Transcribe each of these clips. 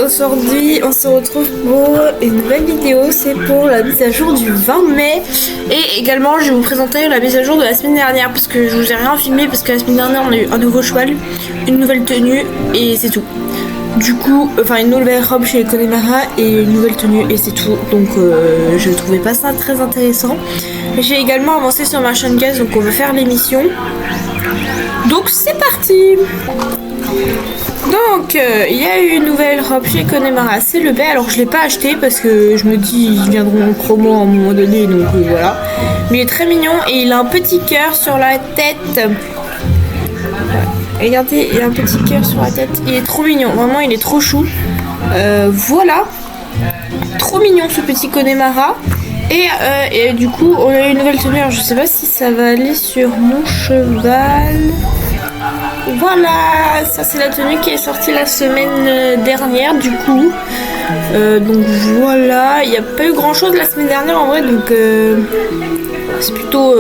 aujourd'hui on se retrouve pour une nouvelle vidéo, c'est pour la mise à jour du 20 mai et également je vais vous présenter la mise à jour de la semaine dernière parce que je vous ai rien filmé parce que la semaine dernière on a eu un nouveau cheval, une nouvelle tenue et c'est tout. Du coup, enfin une nouvelle robe chez Connemara et une nouvelle tenue et c'est tout, donc je trouvais pas ça très intéressant. J'ai également avancé sur ma chaîne guest, donc on va faire l'émission. Donc c'est parti. Donc il y a eu une nouvelle robe chez Connemara, c'est le B. Alors je l'ai pas acheté parce que je me dis ils viendront en promo à un moment donné, donc voilà. Mais il est très mignon et il a un petit cœur sur la tête. Regardez, il a un petit cœur sur la tête. Il est trop mignon, vraiment il est trop chou. Voilà, trop mignon ce petit Connemara. Et du coup on a eu une nouvelle tenue. Alors je sais pas si ça va aller sur mon cheval. Voilà, ça c'est la tenue qui est sortie la semaine dernière du coup. Donc voilà, il n'y a pas eu grand chose la semaine dernière en vrai, donc c'est plutôt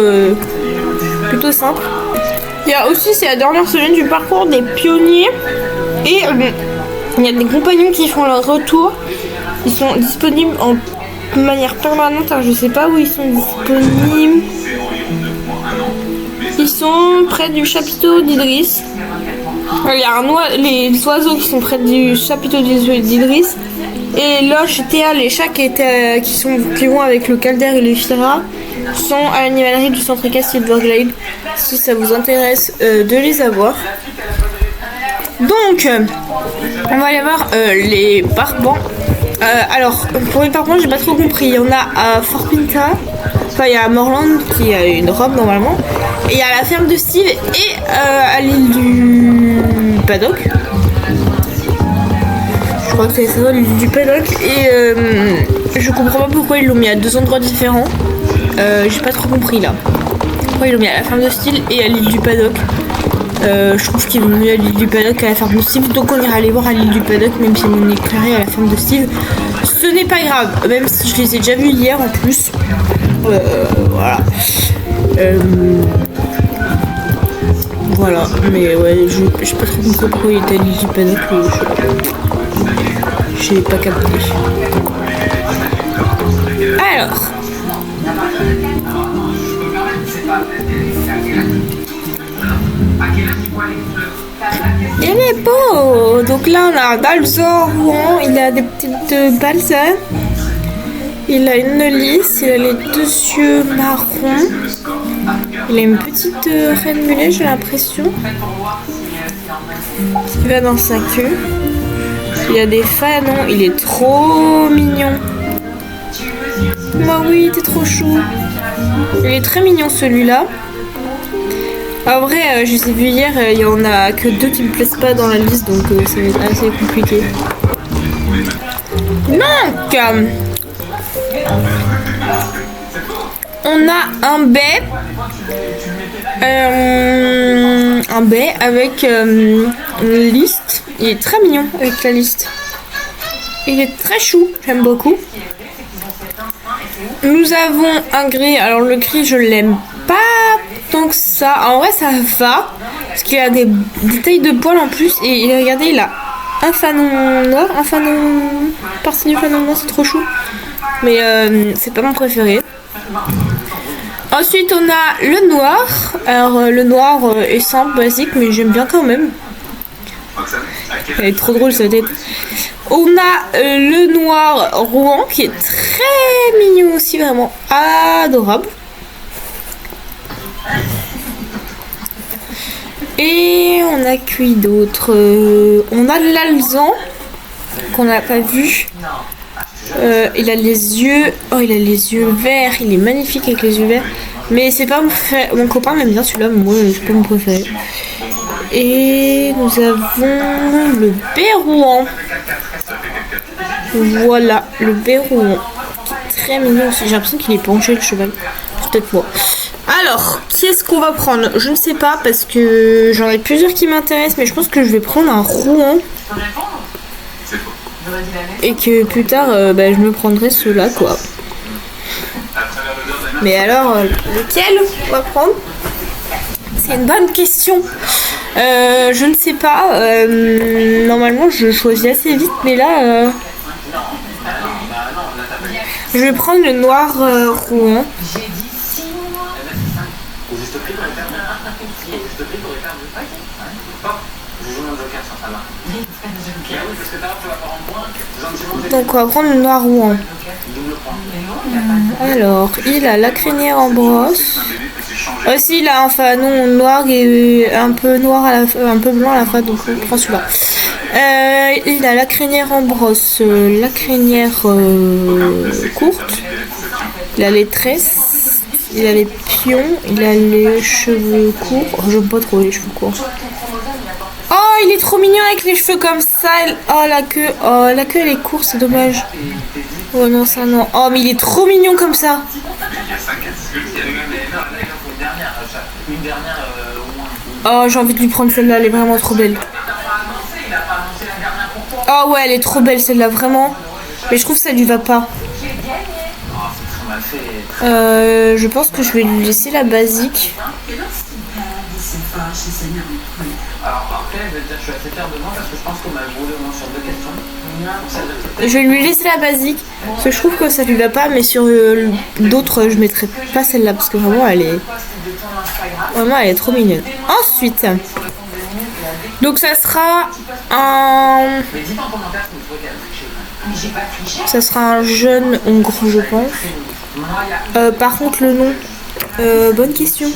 simple. Il y a aussi, c'est la dernière semaine du parcours des pionniers et il y a des compagnons qui font leur retour. Ils sont disponibles en manière permanente, alors je sais pas où ils sont disponibles. Ils sont près du chapiteau d'Idriss. Il y a les oiseaux qui sont près du chapiteau d'Idriss. Et Loche, Théa, les chats qui vont avec le Calder et les Fira sont à l'animalerie du centre équestre Silverglade. Si ça vous intéresse de les avoir. Donc, on va aller voir les barbants. Alors, pour les barbants, j'ai pas trop compris. Il y en a à Fort Pinta. Enfin, il y a à Morland qui a une robe normalement. Et il y a la ferme de Steve et à l'île du Paddock. Je crois que c'est ça, l'île du Paddock. Et je comprends pas pourquoi ils l'ont mis à deux endroits différents. J'ai pas trop compris là. Pourquoi ils l'ont mis à la ferme de Steve et à l'île du Paddock. Je trouve qu'ils l'ont mis à l'île du Paddock à la ferme de Steve. Donc on ira aller voir à l'île du Paddock, même si on est éclairé à la ferme de Steve. Ce n'est pas grave, même si je les ai déjà vus hier en plus. Voilà. Voilà, mais ouais, j'ai pas trop compris pourquoi il était à l'île du Paddock. J'ai pas capté. Alors. Il est beau. Donc là on a un Dalzor Rouen, il a des petites balsanes. Il a une lisse, il a les deux yeux marrons. Il a une petite reine mulet, j'ai l'impression. Qui va dans sa queue. Il a des fanons, il est trop mignon. Bah oui, t'es trop chou. Il est très mignon celui-là. En vrai, je les ai vus hier, il y en a que deux qui me plaisent pas dans la liste, donc c'est assez compliqué. Donc, on a un bai avec une liste. Il est très mignon avec la liste. Il est très chou, j'aime beaucoup. Nous avons un gris. Alors le gris, je l'aime pas tant que ça. En vrai, ça va parce qu'il a des tailles de poils en plus. Et regardez, il a un fanon noir, un fanon partie du fanon noir, c'est trop chou. Mais c'est pas mon préféré. Ensuite, on a le noir. Alors le noir est simple, basique, mais j'aime bien quand même. Elle est trop drôle sa tête. On a le noir Rouen qui est très mignon aussi, vraiment adorable. Et on a qui d'autre on a l'Alzan qu'on n'a pas vu. Il a les yeux. Oh, il a les yeux verts. Il est magnifique avec les yeux verts. Mais c'est pas mon copain m'aime bien celui-là, mais moi c'est pas mon préféré. Et nous avons le Bérouan. Voilà, le Bérouan. Très mignon aussi. J'ai l'impression qu'il est penché le cheval. Peut-être moi. Alors, qu'est-ce qu'on va prendre? Je ne sais pas parce que j'en ai plusieurs qui m'intéressent, mais je pense que je vais prendre un Rouen. Et que plus tard, je me prendrai ceux-là, quoi. Mais alors, lequel on va prendre? C'est une bonne question. Je ne sais pas. Normalement, je choisis assez vite, mais là, je vais prendre le noir Rouen. Donc, on va prendre le noir Rouen. Alors, il a la crinière en brosse. Aussi, il a un fanon noir et un peu noir à la un peu blanc à la fin, donc on prend celui-là. Il a la crinière en brosse, la crinière courte. Il a les tresses, il a les pions, il a les cheveux courts. Oh, j'aime pas trop les cheveux courts. Oh, il est trop mignon avec les cheveux comme ça. Oh, la queue elle est courte, c'est dommage. Oh non, ça non. Oh, mais il est trop mignon comme ça. Oh, j'ai envie de lui prendre celle-là, elle est vraiment trop belle. Oh ouais, elle est trop belle celle-là, vraiment. Mais je trouve que ça lui va pas. Je pense que je vais lui laisser la basique. Je vais lui laisser la basique parce que je trouve que ça lui va pas, mais sur d'autres je mettrai pas celle-là parce que vraiment elle est trop mignonne. Ensuite, donc ça sera un jeune hongre, je pense. Par contre le nom, bonne question.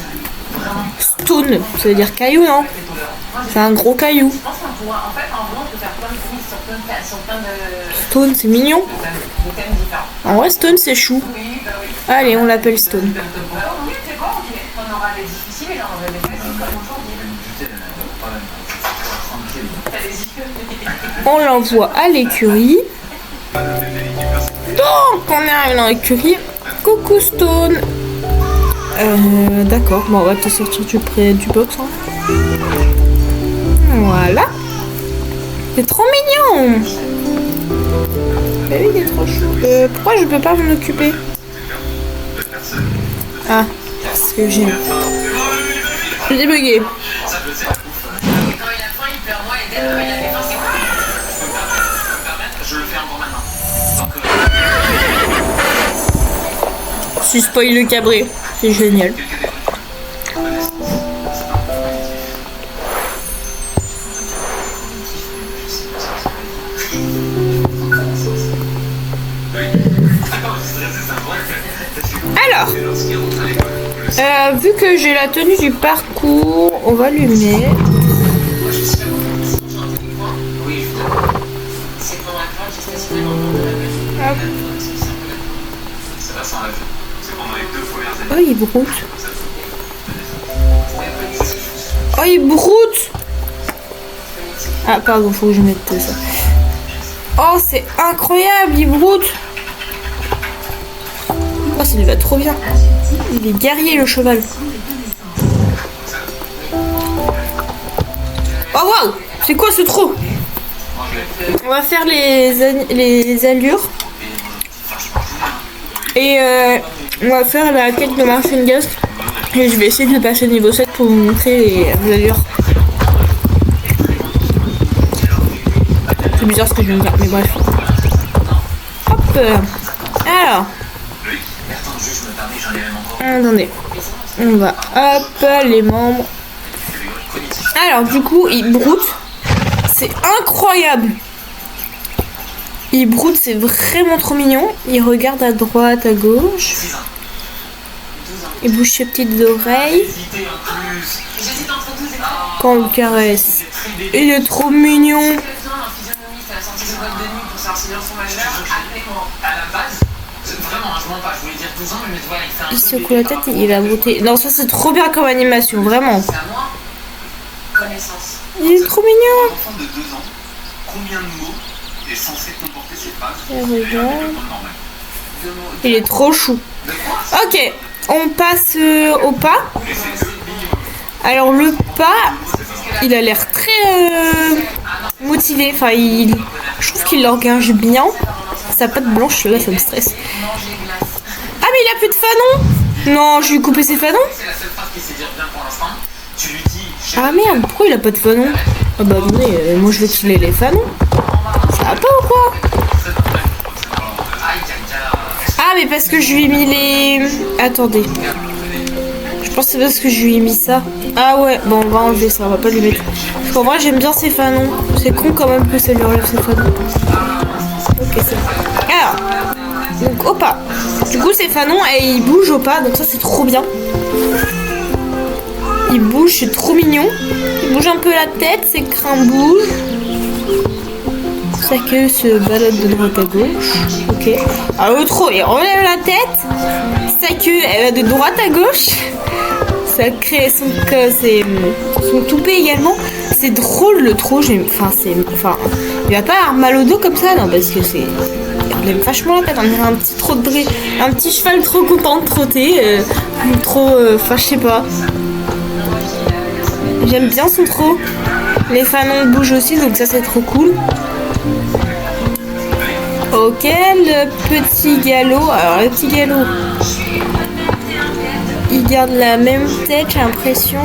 Stone, ça veut dire caillou, non? C'est un gros caillou. Stone, c'est mignon. En vrai, Stone, c'est chou. Allez, on l'appelle Stone. On l'envoie à l'écurie. Donc, on arrive dans l'écurie. Coucou Stone. D'accord, bon, on va te sortir du box. Hein. Voilà. C'est trop mignon. Oui, il est trop chou. Pourquoi je peux pas m'en occuper? Ah, parce que j'ai débugué. Tu spoil le cabré, c'est génial. Alors, vu que j'ai la tenue du parcours, on va lui mettre. Hop. Oh, il broute. Oh, il broute. Ah, pardon, faut que je mette ça. Oh, c'est incroyable, il broute. Oh, ça lui va trop bien. Il est guerrier, le cheval. Oh, waouh. C'est quoi ce trou? On va faire les allures. Et on va faire la quête de Martin Ghost. Et je vais essayer de passer niveau 7 pour vous montrer les allures. C'est bizarre ce que je viens de dire, mais bref. Hop. Alors. Attendez. On va hop les membres. Alors du coup il broute. C'est incroyable. Il broute, c'est vraiment trop mignon. Il regarde à droite, à gauche. Il bouge ses petites oreilles. Quand on le caresse. Il est trop mignon. Il secoue la tête et il va brouter. Non, ça c'est trop bien comme animation, vraiment. Il est trop mignon. Il est trop chou. Ok, on passe au pas. Alors le pas, il a l'air très motivé. Enfin, je trouve qu'il l'engage bien. Sa patte blanche, là, ça me stresse. Ah, mais il a plus de fanon. Non, je lui ai coupé ses fanons. Ah merde, pourquoi il a pas de fanon? Ah bah attendez, moi je vais filer les fanons. Ça va pas ou quoi? Ah mais parce que je lui ai mis les... Attendez. Je pense que c'est parce que je lui ai mis ça. Ah ouais, bon on va enlever ça, on va pas lui mettre. Parce qu'en vrai j'aime bien ces fanons. C'est con quand même que ça lui enlève ses fanons. Ok c'est bon. Alors, donc au pas. Du coup ces fanons, ils bougent au pas, donc ça c'est trop bien. Il bouge, c'est trop mignon. Il bouge un peu la tête, ses crins bougent. Sa queue se balade de droite à gauche. Ok. Ah trop, il relève la tête. Sa queue, elle va de droite à gauche. Ça crée son toupet également. C'est drôle le trot. Enfin, il va pas avoir mal au dos comme ça, non, parce que c'est... Il aime vachement la tête. On dirait un petit trot de un petit cheval trop content de trotter. Enfin, je sais pas. J'aime bien son trot. Les fanons bougent aussi, donc ça c'est trop cool. Ok, le petit galop. Alors le petit galop, il garde la même tête, j'ai l'impression.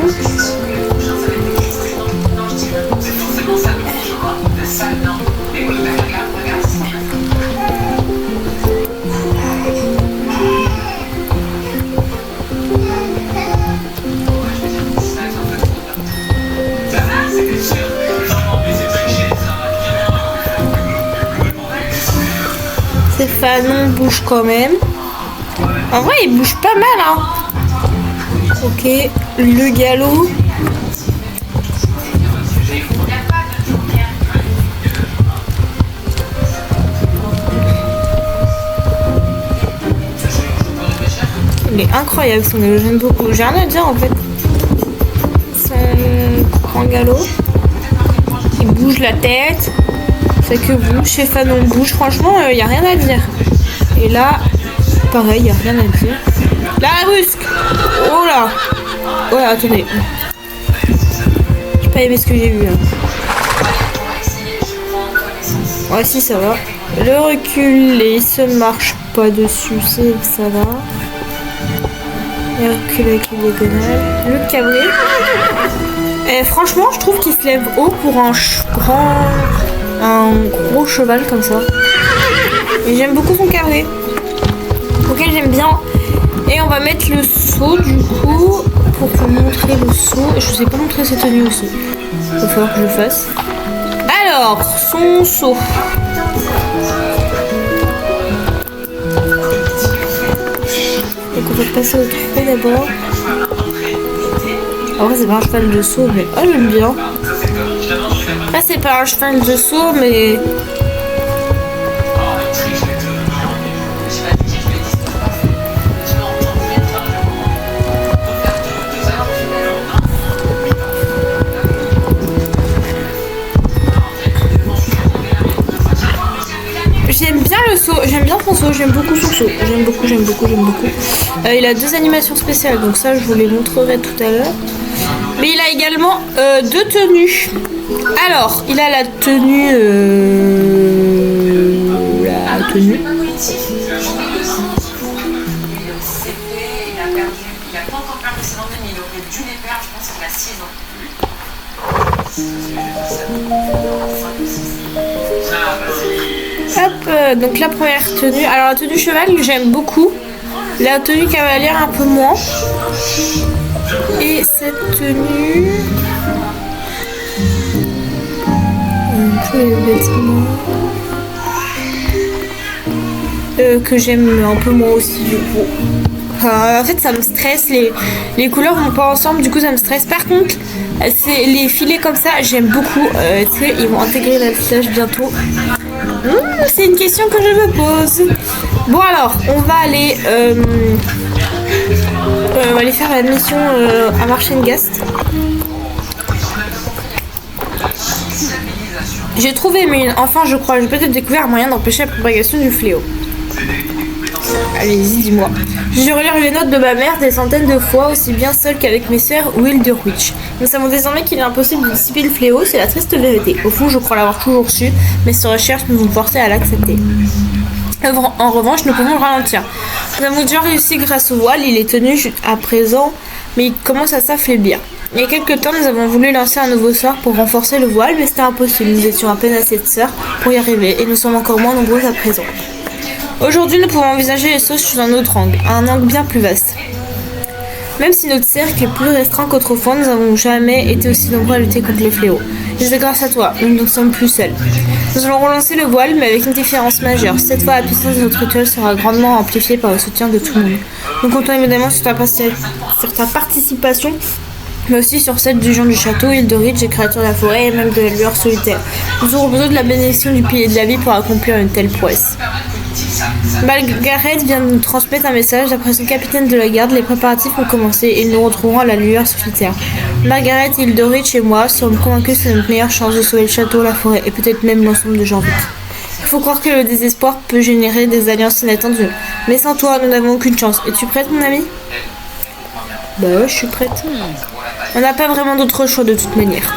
Ces fanons bougent quand même. En vrai, ils bougent pas mal, hein. Ok, le galop. Il est incroyable son galop, j'aime beaucoup. J'ai rien à dire en fait. Son grand galop. Il bouge la tête. Sa queue bouge, ses fanons bougent. Franchement, il n'y a rien à dire. Et là, pareil, il n'y a rien à dire. La brusque. Oh là. Ouais, attendez. J'ai pas aimé ce que j'ai vu. Hein. Ouais, si, ça va. Le recul, il se marche pas dessus, ça va. Le recul avec les diagonales. Le cabré. Et franchement, je trouve qu'il se lève haut pour un gros cheval comme ça. Et j'aime beaucoup son carré. Ok, j'aime bien. Et on va mettre le seau du coup pour vous montrer le seau. Je vous ai pas montré ses tenues aussi. Il va falloir que je le fasse. Alors, son seau. Donc on va passer au trot d'abord. En vrai c'est pas un cheval de saut mais oh j'aime bien. Là c'est pas un cheval de saut mais... J'aime bien le saut, j'aime bien son saut, j'aime beaucoup son saut, j'aime beaucoup. Il a 2 animations spéciales, donc ça je vous les montrerai tout à l'heure. Mais il a également 2 tenues. Alors, il a la tenue... Hop, donc la première tenue. Alors la tenue cheval, j'aime beaucoup. La tenue cavalière, un peu moins. Et cette tenue... Un peu les vêtements... que j'aime un peu moins aussi du coup. En fait ça me stresse, les couleurs vont pas ensemble, du coup ça me stresse. Par contre, c'est les filets comme ça, j'aime beaucoup. Tu sais, ils vont intégrer l'affichage bientôt. C'est une question que je me pose. Bon alors, on va aller faire la mission à Marchengast. J'ai trouvé, mais enfin je crois, j'ai peut-être découvert un moyen d'empêcher la propagation du fléau. Allez-y, dis-moi. J'ai relu les notes de ma mère des centaines de fois, aussi bien seule qu'avec mes sœurs Wilderwitch. Nous savons désormais qu'il est impossible de dissiper le fléau, c'est la triste vérité. Au fond, je crois l'avoir toujours su, mais ces recherches nous ont forcé à l'accepter. En revanche, nous pouvons le ralentir. Nous avons déjà réussi grâce au voile, il est tenu à présent, mais il commence à s'affaiblir. Il y a quelques temps, nous avons voulu lancer un nouveau sort pour renforcer le voile, mais c'était impossible. Nous étions à peine assez de sœurs pour y arriver, et nous sommes encore moins nombreux à présent. Aujourd'hui, nous pouvons envisager les choses sous un autre angle, un angle bien plus vaste. Même si notre cercle est plus restreint qu'autrefois, nous n'avons jamais été aussi nombreux à lutter contre le fléau. Et c'est grâce à toi, nous ne sommes plus seuls. Nous allons relancer le voile, mais avec une différence majeure. Cette fois, la puissance de notre rituel sera grandement amplifiée par le soutien de tout le monde. Nous comptons évidemment sur ta participation, mais aussi sur celle du gens du château, île de Ridge, des créatures de la forêt et même de la lueur solitaire. Nous aurons besoin de la bénédiction du pilier de la vie pour accomplir une telle prouesse. Margaret vient de nous transmettre un message. D'après son capitaine de la garde, les préparatifs ont commencé et ils nous retrouveront à la lueur solitaire. Margaret, île de Ridge et moi sommes convaincus que c'est notre meilleure chance de sauver le château, la forêt et peut-être même l'ensemble de Jorvik. Il faut croire que le désespoir peut générer des alliances inattendues. Mais sans toi, nous n'avons aucune chance. Es-tu prête, mon ami ? Bah ouais, je suis prête. On n'a pas vraiment d'autre choix de toute manière.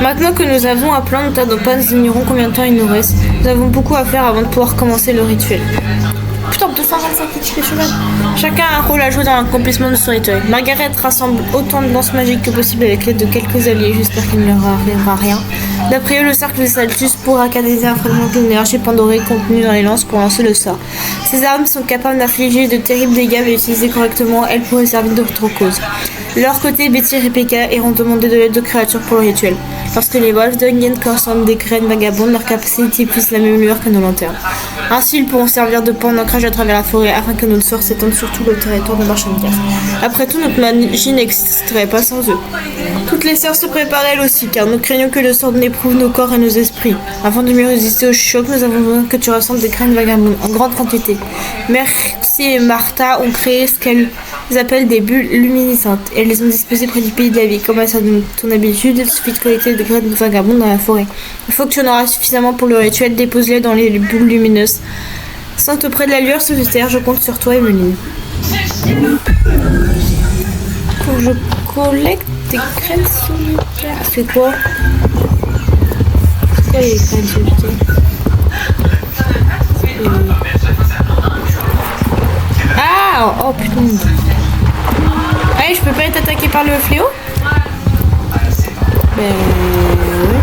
Maintenant que nous avons un plan, nous ne tardons pas, nous ignorons combien de temps il nous reste. Nous avons beaucoup à faire avant de pouvoir commencer le rituel. Putain, 225 équipes cheval. Chacun a un rôle à jouer dans l'accomplissement de son rituel. Margaret rassemble autant de lances magiques que possible avec l'aide de quelques alliés. J'espère qu'il ne leur arrivera rien. D'après eux, le cercle de Saltus pourra canaliser un fragment de l'énergie pandorée contenu dans les lances pour lancer le sort. Ces armes sont capables d'infliger de terribles dégâts, mais utilisées correctement, elles pourraient servir d'autres causes. De leur côté, Betty et Rebecca iront demander de l'aide de créatures pour le rituel. Lorsque les Wolfdungen correspondent des graines vagabondes, leur capacité puise la même lueur que nos lanternes. Ainsi, ils pourront servir de pont d'ancrage à travers la forêt afin que notre sort s'étende sur tout le territoire de Marchandias. Après tout, notre magie n'existerait pas sans eux. Toutes les sœurs se préparent elles aussi, car nous craignons que le sort n'éprouve nos corps et nos esprits. Afin de mieux résister au choc, nous avons besoin que tu rassembles des graines vagabondes en grande quantité. Merci et Martha ont créé ce qu'elles appellent des bulles luminescentes. Elles les ont disposées près du pays de la vie. Comme à ton habitude, il suffit de collecter des graines vagabondes dans la forêt. Une fois que tu en auras suffisamment pour le rituel, dépose-les dans les bulles lumineuses. Sente auprès de la lueur solitaire, je compte sur toi, Emeline. Faut que je collecte des graines solitaires. C'est quoi? C'est quoi les graines solitaires? Ah! Oh putain! Ah, je peux pas être attaqué par le fléau? Ben... ouais.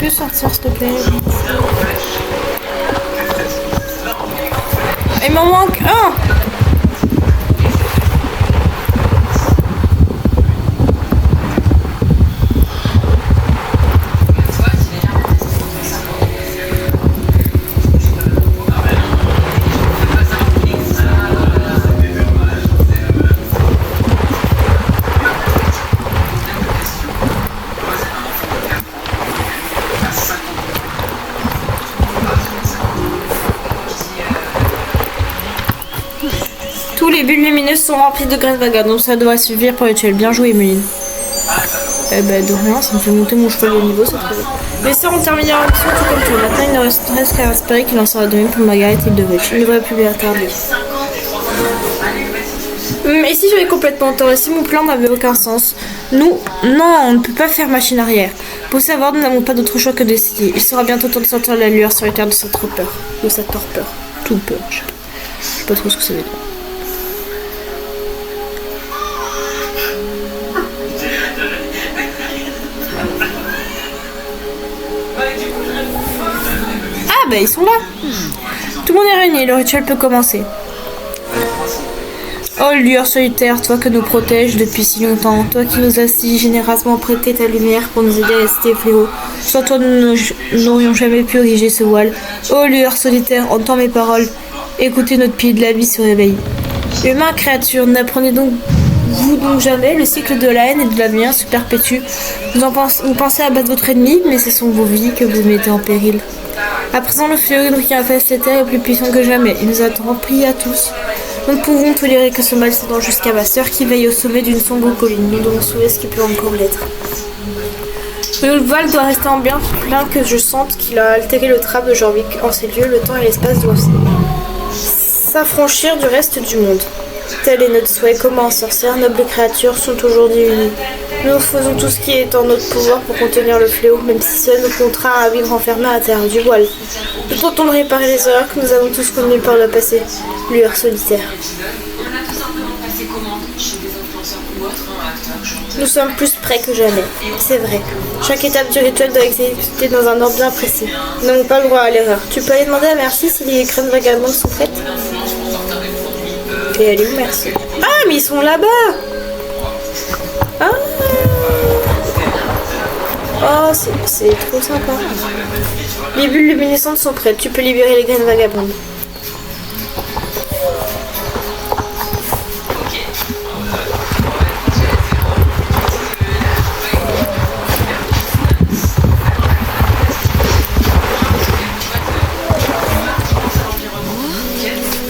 Sortir s'il te plaît. Il m'en manque un. Tous les bulles lumineuses sont remplies de graines vagues, donc ça doit suffire pour le rituel. Bien joué, Emeline. De rien, ça me fait monter mon cheval de niveau, c'est très bien. Les sœurs ont terminé leur action tout comme toi. Maintenant, il ne reste qu'à espérer qu'il en sera de même pour Margaret et de Ridge. Il ne devrait plus bien tarder. Mais si j'avais complètement tort, et si mon plan n'avait aucun sens, non, on ne peut pas faire machine arrière. Pour savoir, nous n'avons pas d'autre choix que d'essayer. Il sera bientôt temps de sortir la lueur sur les terres de sa torpeur. De sa torpeur. Tout peur. Je sais pas trop ce que ça veut dire. Ah bah ils sont là. Tout le monde est réuni, le rituel peut commencer. Oh lueur solitaire, toi que nous protèges depuis si longtemps, toi qui nous as si généreusement prêté ta lumière pour nous aider à rester fléaux. Sans toi nous n'aurions jamais pu ériger ce voile. Oh lueur solitaire, entends mes paroles, écoutez notre pied de la vie se réveille. Humains, créatures, n'apprenez donc vous donc jamais, le cycle de la haine et de la lumière se perpétue. Vous pensez abattre votre ennemi, mais ce sont vos vies que vous mettez en péril. À présent, le fléau qui infeste les terres est plus puissant que jamais. Il nous attend pris à tous. Nous ne pouvons tolérer que ce mal s'étende jusqu'à ma sœur qui veille au sommet d'une sombre colline. Nous devons sauver ce qui peut encore l'être. Le voile doit rester en bien que je sente qu'il a altéré le trap de Jorvik. En ces lieux, le temps et l'espace doivent s'affranchir du reste du monde. Tel est notre souhait commun en sorcières, nobles créatures sont aujourd'hui unies. Nous faisons tout ce qui est en notre pouvoir pour contenir le fléau, même si cela nous contraint à vivre enfermés à l'intérieur du voile. Nous tentons de réparer les erreurs que nous avons tous commises par le passé. Lueur solitaire. Nous sommes plus près que jamais, c'est vrai. Chaque étape du rituel doit exécuter dans un ordre bien précis. Nous n'avons pas le droit à l'erreur. Tu peux aller demander à Merci si les crânes vagabondes sont prêtes. Et elle est où, Merci? Ah, mais ils sont là-bas. Ah. Oh, c'est trop sympa. Les bulles luminescentes sont prêtes. Tu peux libérer les graines vagabondes.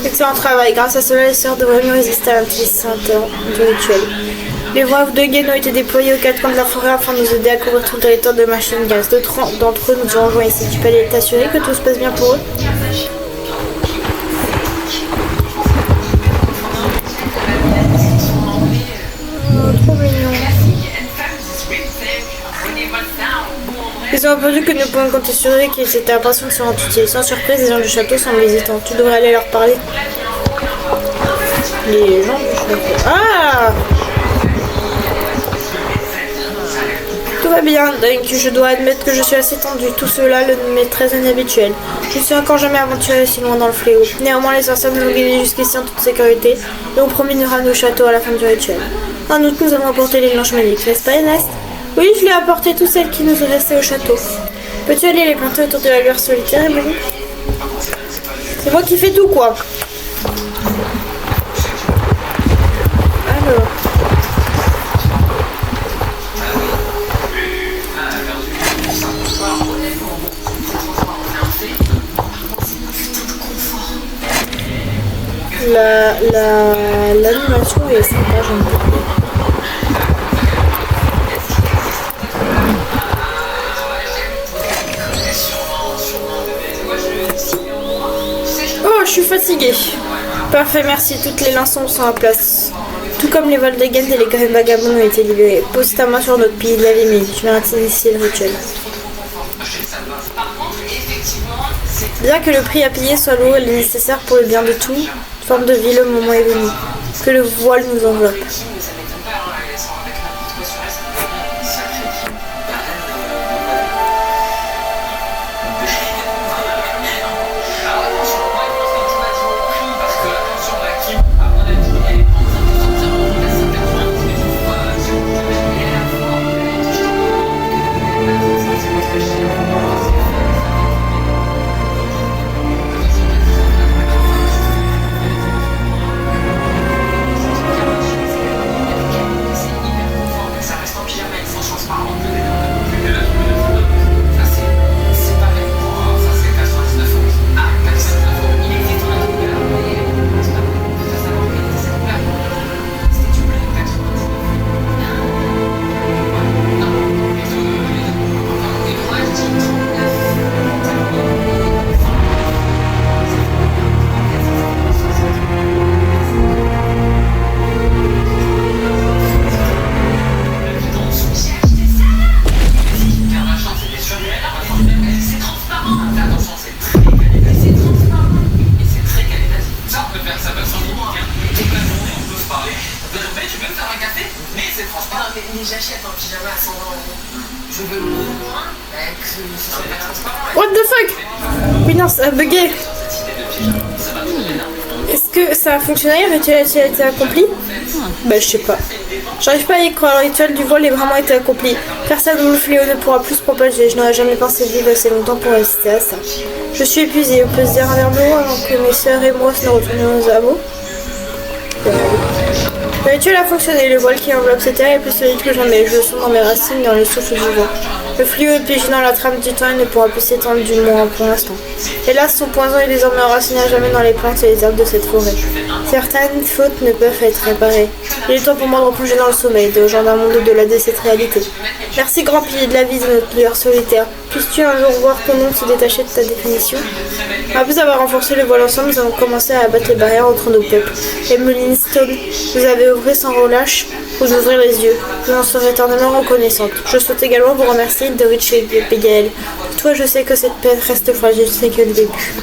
Excellent travail. Grâce à cela, les sœurs devraient mieux résister à l'intelligence du rituel. Les voies de Gain ont été déployées aux quatre coins de la forêt afin de nous aider à couvrir tout le territoire de Machine Gaz. D'autres d'entre eux nous ont rejoints ici. Tu peux aller t'assurer que tout se passe bien pour eux? Trop mignon. Ils ont entendu que nous pouvons compter sur eux et qu'ils étaient impatients de se rendre utiles. Sans surprise, les gens du château semblent hésitants. Tu devrais aller leur parler. Les gens du château. Ah! Tout va bien, Dunk. Je dois admettre que je suis assez tendue. Tout cela m'est très inhabituel. Je ne suis encore jamais aventurée si loin dans le fléau. Néanmoins, les sorcières nous ont guidés jusqu'ici en toute sécurité et ont promis de nous ramener au château à la fin du rituel. En outre, nous avons apporté les blanches magiques, n'est-ce pas, Ernest? Oui, je l'ai apporté toutes celles qui nous restaient au château. Peux-tu aller les planter autour de la lueur solitaire, Emily? C'est moi qui fais tout, quoi. Alors... L'animation est sympa, j'aime beaucoup. Oh, je suis fatiguée. Parfait, merci. Toutes les lincons sont en place. Tout comme les vols de Gent et les graines vagabonds ont été libérés. Pose ta main sur notre pied de la vie, je vais initier le rituel. Bien que le prix à payer soit lourd, il est nécessaire pour le bien de tout. Forme de vie, le moment est venu. Que le voile nous enveloppe. What the fuck? Oui, non, ça a bugué. Est-ce que ça a fonctionné? Le rituel a-t-il été accompli? Bah je sais pas. J'arrive pas à y croire, le rituel du vol a vraiment été accompli. Personne dont le fléau ne pourra plus se propager. Je n'aurais jamais pensé vivre assez longtemps pour résister à ça. Je suis épuisée, on peut se dire un verre d'eau avant que mes sœurs et moi nous retournions aux hameaux. Le rituel a fonctionné, le voile qui enveloppe cette terre est plus solide que jamais. Je sens dans mes racines, dans le souffle du vent. Le fléau est piégé dans la trame du temps et ne pourra plus s'étendre du moins pour l'instant. Hélas, son poison est désormais enraciné à jamais dans les plantes et les herbes de cette forêt. Certaines fautes ne peuvent être réparées. Il est temps pour moi de replonger dans le sommeil, de rejoindre un monde au-delà de cette réalité. Merci grand pilier de la vie de notre lueur solitaire. Puisses-tu un jour voir ton nom se détacher de ta définition? Après avoir renforcé le voile ensemble, nous avons commencé à abattre les barrières entre nos peuples. Emmeline Stone, vous avez œuvré sans relâche pour nous ouvrir les yeux. Je vous en serai éternellement reconnaissante. Je souhaite également vous remercier de Rich et Abigail. Pour toi, je sais que cette paix reste fragile, c'est que le début.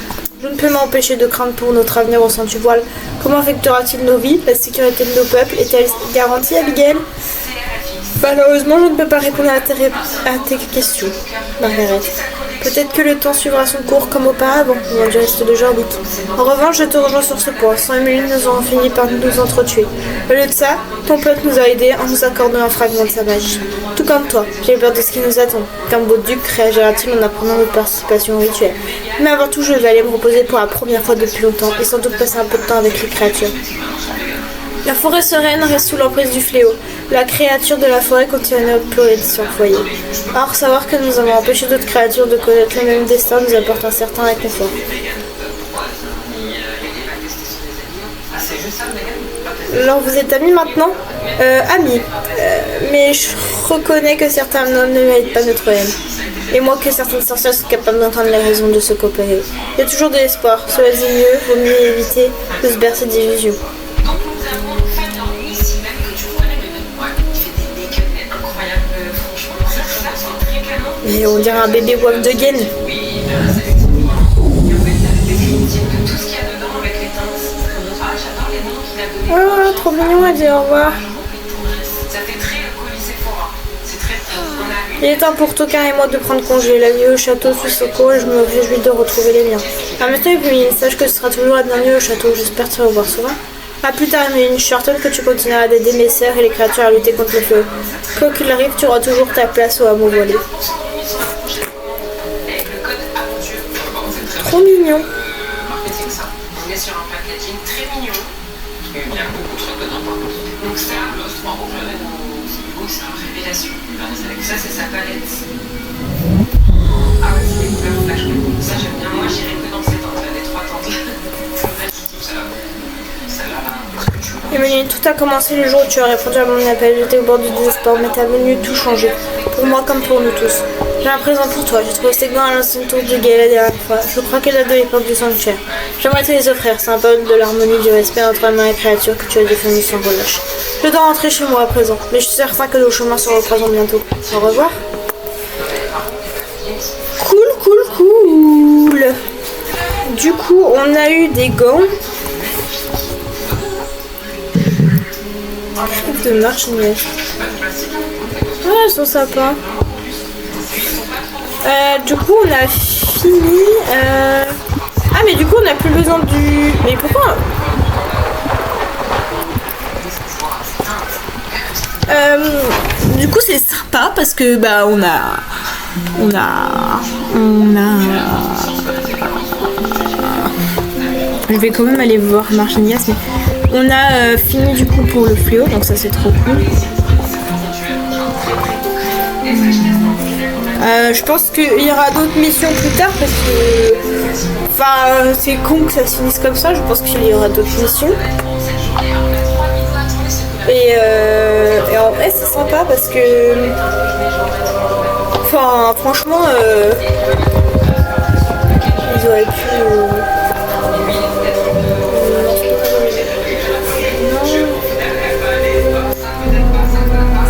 Je ne peux m'empêcher de craindre pour notre avenir au sein du voile. Comment affectera-t-il nos vies? La sécurité de nos peuples est-elle garantie, Abigail? Malheureusement, je ne peux pas répondre à tes questions, Margaret. Peut-être que le temps suivra son cours comme auparavant, loin du reste de Jorvik. En revanche, je te rejoins sur ce point. Sans Emmeline, nous aurons fini par nous entretuer. Au lieu de ça, ton peuple nous a aidés en nous accordant un fragment de sa magie. Tout comme toi, j'ai peur de ce qui nous attend. Qu'un beau duc réagira-t-il en apprenant notre participation au rituel? Mais avant tout, je vais aller me reposer pour la première fois depuis longtemps et sans doute passer un peu de temps avec les créatures. La forêt sereine reste sous l'emprise du fléau. La créature de la forêt continue à pleurer sur le foyer. Or, savoir que nous avons empêché d'autres créatures de connaître le même destin nous apporte un certain réconfort. Alors, vous êtes amis maintenant? Amis. Mais je reconnais que certains hommes ne méritent pas notre haine. Et moi que certaines sorcières sont capables d'entendre les raisons de se coopérer. Il y a toujours de l'espoir. Cela dit mieux, vaut mieux éviter de se bercer d'illusions. Et on dirait un bébé waf de gaine. Oh, trop mignon, elle dit au revoir. Il est temps pour Toquin et moi de prendre congé. La vie au château suit son cours et je me réjouis de retrouver les miens. Ah, maintenant, Emeline, sache que ce sera toujours la bienvenue au château. J'espère te revoir souvent. A plus tard, Emeline, je suis certaine que tu continueras d'aider mes sœurs et les créatures à lutter contre le feu. Quoi qu'il arrive, tu auras toujours ta place au hameau voilé. Trop mignon. On est sur un packaging très mignon. Il y a beaucoup trop de codes. Donc ça, c'est une révélation. Ça, c'est sa palette. Ah ouais, c'est des couleurs flash. Ça, j'aime bien. Moi, j'irais que dans ces tentes, les 3 tentes. Emeline, tout a commencé le jour où tu as répondu à mon appel. J'étais au bord du désespoir, mais t'as venu tout changer. Pour moi comme pour nous tous. J'ai un présent pour toi. J'ai trouvé ces gants à l'ancienne tour du guet la dernière fois. Je crois qu'elle date de l'époque du sanctuaire. J'aimerais te les offrir. C'est un symbole de l'harmonie, du respect entre humains et créatures que tu as défendu sans relâche. Je dois rentrer chez moi à présent, mais je suis certain que nos chemins se recroiseront bientôt. Au revoir. Cool. Du coup, on a eu des gants. De marche-neige. Ah, elles sont sympas. Du coup, on a fini. Ah, mais du coup, on n'a plus besoin du. Mais pourquoi? Du coup, c'est sympa parce que bah on a. Je vais quand même aller voir Marchenias, mais on a fini du coup pour le fléau, donc ça c'est trop cool. Je pense qu'il y aura d'autres missions plus tard parce que. Enfin, c'est con que ça se finisse comme ça, je pense qu'il y aura d'autres missions. Et en vrai, c'est sympa parce que. Enfin, franchement, ils auraient pu.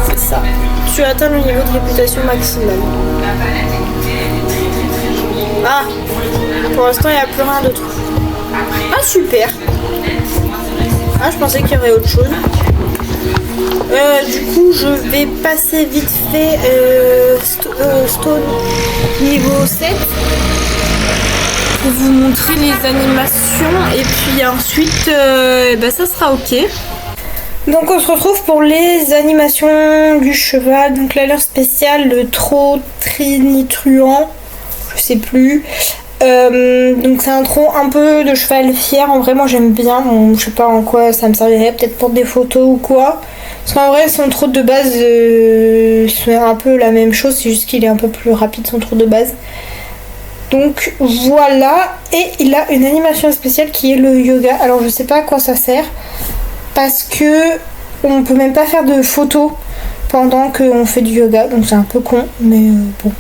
C'est ça. Tu atteins le niveau de réputation maximal. Ah, pour l'instant, il n'y a plus rien d'autre. Ah, super. Ah, je pensais qu'il y aurait autre chose. Du coup, je vais passer vite fait Stone niveau 7 pour vous montrer les animations et puis puis ensuite ça sera ok. Donc on se retrouve pour les animations du cheval. Donc l'allure spéciale, le trot trinitruant, je sais plus. Donc c'est un trot un peu de cheval fier. En vrai moi j'aime bien. Bon, je sais pas en quoi ça me servirait, peut-être pour des photos ou quoi. Parce qu'en vrai son trot de base c'est un peu la même chose, c'est juste qu'il est un peu plus rapide son trot de base. Donc voilà, et il a une animation spéciale qui est le yoga. Alors je sais pas à quoi ça sert, parce que on peut même pas faire de photos pendant qu'on fait du yoga, donc c'est un peu con, mais bon.